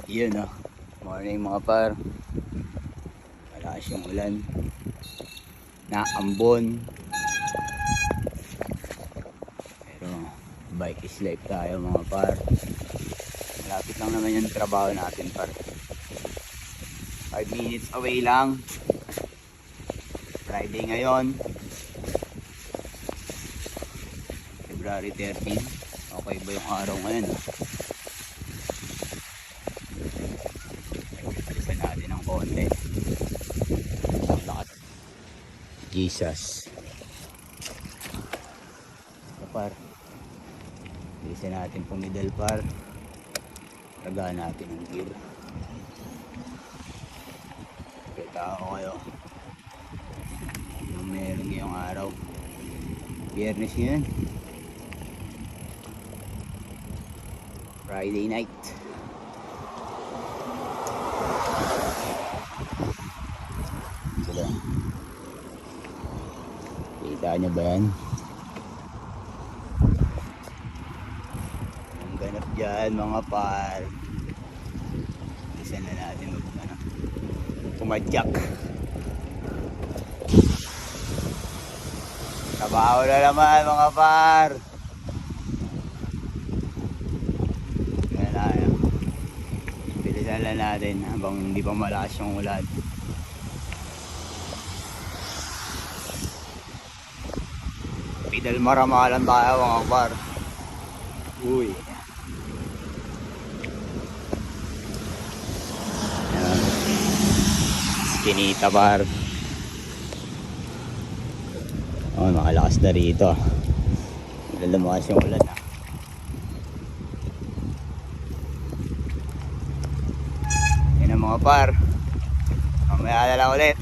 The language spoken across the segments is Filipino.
Yun oh. Morning mga par. Malakas yung ulan. Naambon. Pero bike is life tayo mga par. Malapit lang naman yung trabaho natin par. 5 minutes away lang. Friday ngayon. February 13. Okay ba yung araw ngayon? Bilisan natin ng konti. Jesus. So par. Bilisan natin pumidal par. Tagaan natin ang gear. Kita ako kayo. Yung meron ngayong araw. Biyernes yun. Friday night. Sila. Kita nyo ba yan? Ang ganap dyan mga par. Isa na natin pumadyak. Trabaho na naman mga par. Bilisan lang natin habang hindi pa malakas yung ulan. Pidal maramalan tayo mga par. Uy. Kinita par. Oh, makalakas na rito. Lumakas yung ulan ah. Yan ang mga par. Mamaya na lang ulit.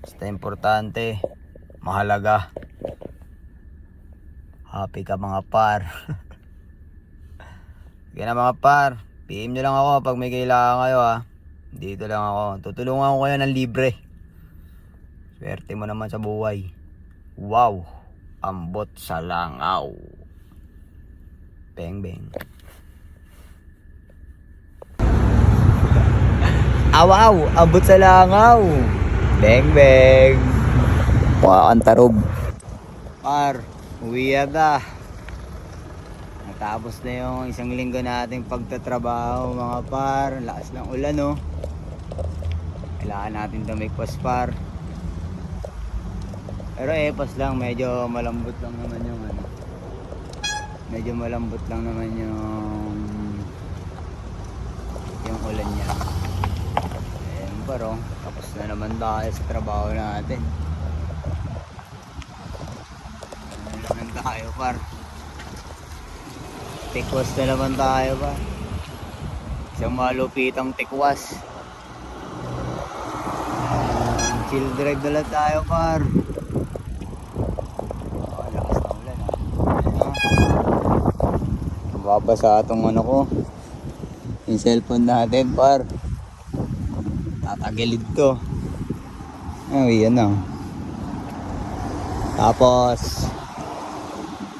Basta importante, mahalaga. Happy ka mga par. Sige na mga par, PM nyo lang ako pag may kailangan kayo ha. Dito lang ako, tutulungan ko kayo ng libre. Swerte mo naman sa buhay. Wow, ambot sa langaw. Beng beng. Awaw, ambot sa langaw. Beng beng. Mukha kang tarob. Par, uwi na. Natapos na yung isang linggo nating pagtatrabaho mga par. Lakas ng ulan no. Kailangan natin tumigpas par. Pero pas lang, medyo malambot lang naman yung ano. Medyo malambot lang naman yung ulan niya. Ayan pero, tapos na naman tayo sa trabaho natin. Ayan naman tayo par. Tikwas na naman tayo ba? Isang malupitang tikwas. Chill drive na lang tayo par. Oh, lakas na ulan ah. Mababasa itong ano ko. Yung cellphone natin par. Tatagilid to. Ay, yan na. Tapos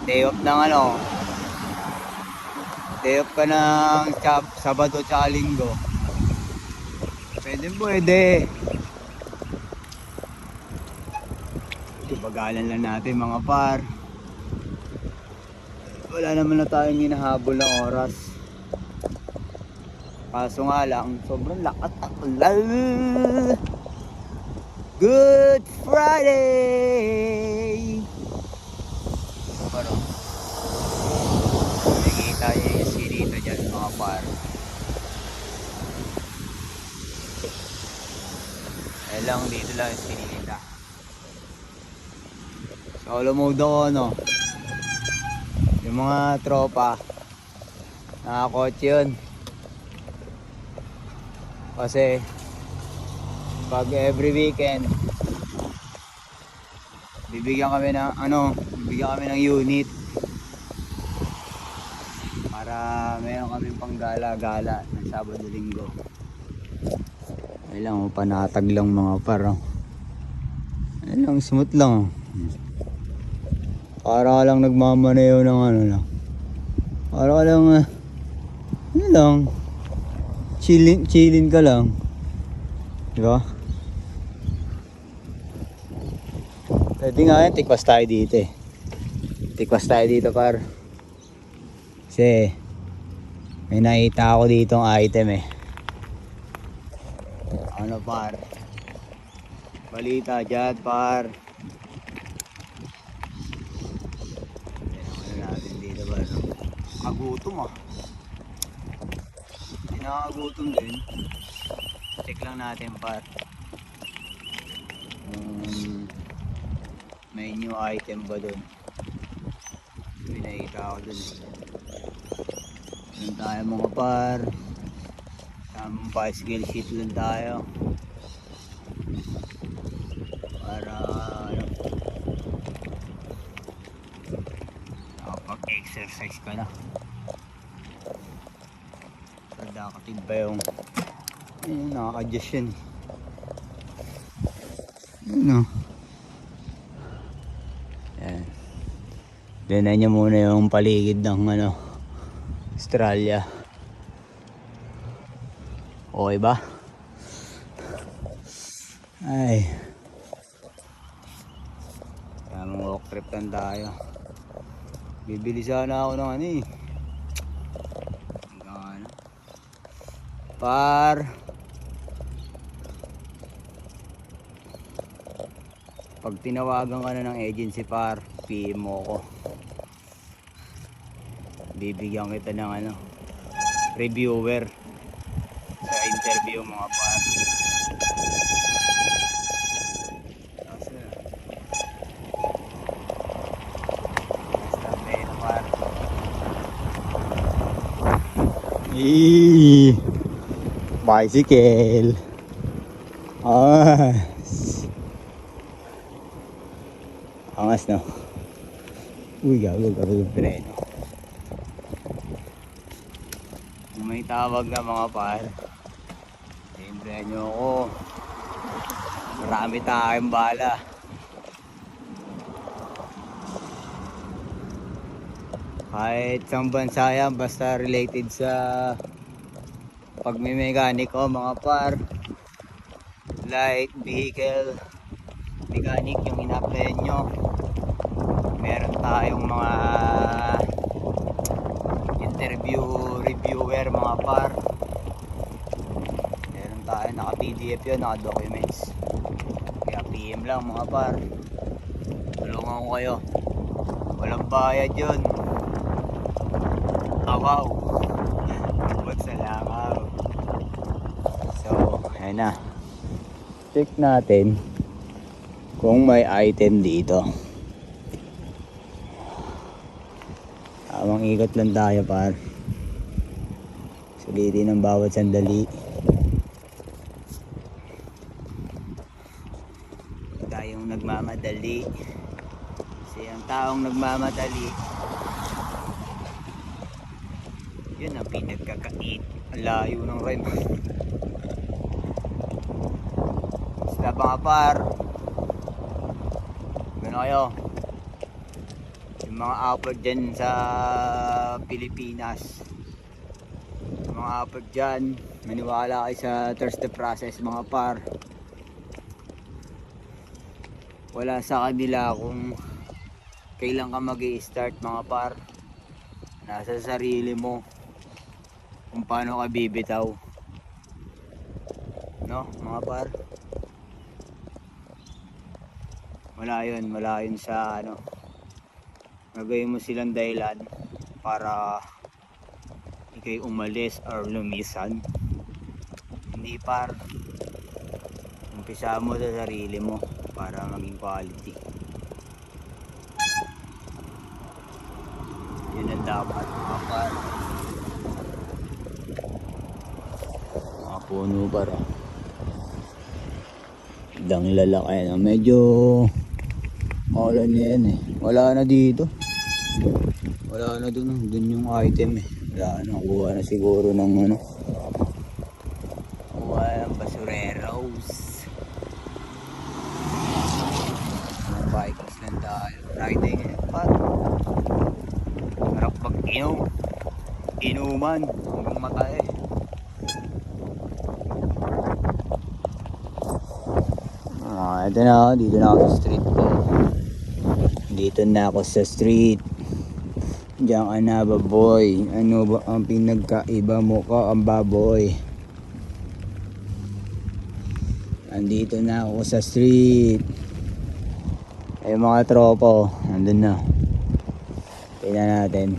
day off ng ano. Day off ka ng Sabado tsaka Linggo. Pwede. Bagalan lang natin mga par. Wala naman na tayong hinahabol ng oras. Kaso nga lang, sobrang lakas ang ulan. Good Friday! Pero, nakikita niya yung sinita dyan mga par. Eh lang, dito lang yung sinita. Solo mode ako ano. Yung mga tropa, nakakotse yun. Kasi pag every weekend bibigyan kami ng unit para meron kami pang gala-gala ng Sabado Linggo. Ay lang, panatag lang mga par. Ay lang, smooth lang. Para ka lang nagmamaneho ng ano lang. Para ka lang ano lang, chillin ka lang. Diba? Pwede nga yan, tikwas tayo dito eh. Tikwas tayo dito par. Kasi may nakita ako ditong item eh. Ano par? Balita dyan par. Ano natin dito par? Kagutom ah. Nakakagutom din. Check lang natin par. May new item ba dun? Pinakita ako dun eh. Doon tayo mga par. Tamang bicycle sheet lang tayo. Para nakapag-exercise ka na. Nakakatid ba yung nakaka-adjust yan ano yan. Dinan niya muna yung paligid ng ano Australia. Okay ba? Ay tamang walk trip lang tayo. Bibili sana ako ng ano eh par. Pag tinawagan ka na ng agency par, PM mo ko. Bibigyan kita ng ano, reviewer sa interview mga par. Bicycle. Angas no. Uy, gago yung preno. Kung may tawag na mga par, siyempre nyo ako. Marami tayong bala. Kahit isang bansa yan, basta related sa pagme-mechanic o mga par. Like vehicle mechanic yung ina-apply nyo. Meron tayong mga interview reviewer mga par. Meron tayo naka PDF yun, naka documents. Kaya PM lang mga par. Tulungan ko kayo. Walang bayad yun. Awaw. Bubot sa langaw. So, ayan na. Check natin kung may item dito. Tamang ikot lang tayo par. Sulitin ang bawat sandali. Huwag tayong nagmamadali. Kasi ang taong nagmamadali, yun ang pinagkakait. Ang layo ng rhyme. Basta mga par, gano'n kayo. Yung mga upload dyan sa Pilipinas, yung mga upload dyan, maniwala kayo sa thirst the process mga par. Wala sa kanila kung kailan ka mag-i-start mga par. Nasa sarili mo kung paano ka bibitaw, no mga par. Wala yun sa ano, gagawin mo silang dahilan para ikay umalis or lumisan. Hindi par, umpisa mo sa sarili mo para maging quality. Yun ang dapat mga par. Mga puno para dang lalaki na medyo maulan na yan eh. Wala na dito, wala na dun yung item eh. Wala na, kuha na siguro ng ano, kuha ng basureros. Mga bikes lang tayo, riding eh pat. Harap pag inuman hanggang matay eh. Ito na ako, dito na ako sa street ko. Dito na ako sa street. Diyan ka na baboy. Ano ba ang pinagkaiba mo ka ang baboy? Andito na ako sa street. Ay mga tropo, nandun na. Tingnan natin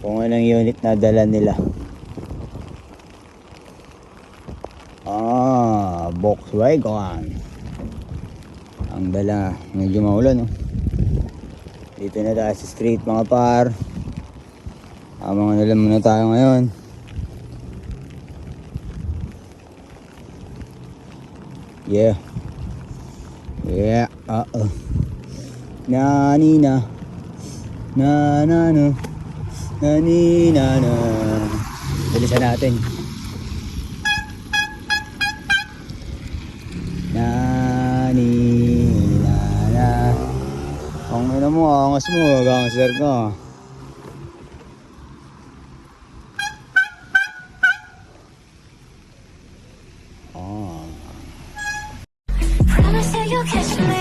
kung anong unit na dala nila. Volkswagen ang dala. Medyo maulan, no? Dito na tayo sa street mga par. Mga nalam muna tayo ngayon. Yeah. Nanina no nanina na. Bilisan natin. Naninana. Ang ina mo, angas mo, gangster ka. Promise that you'll catch me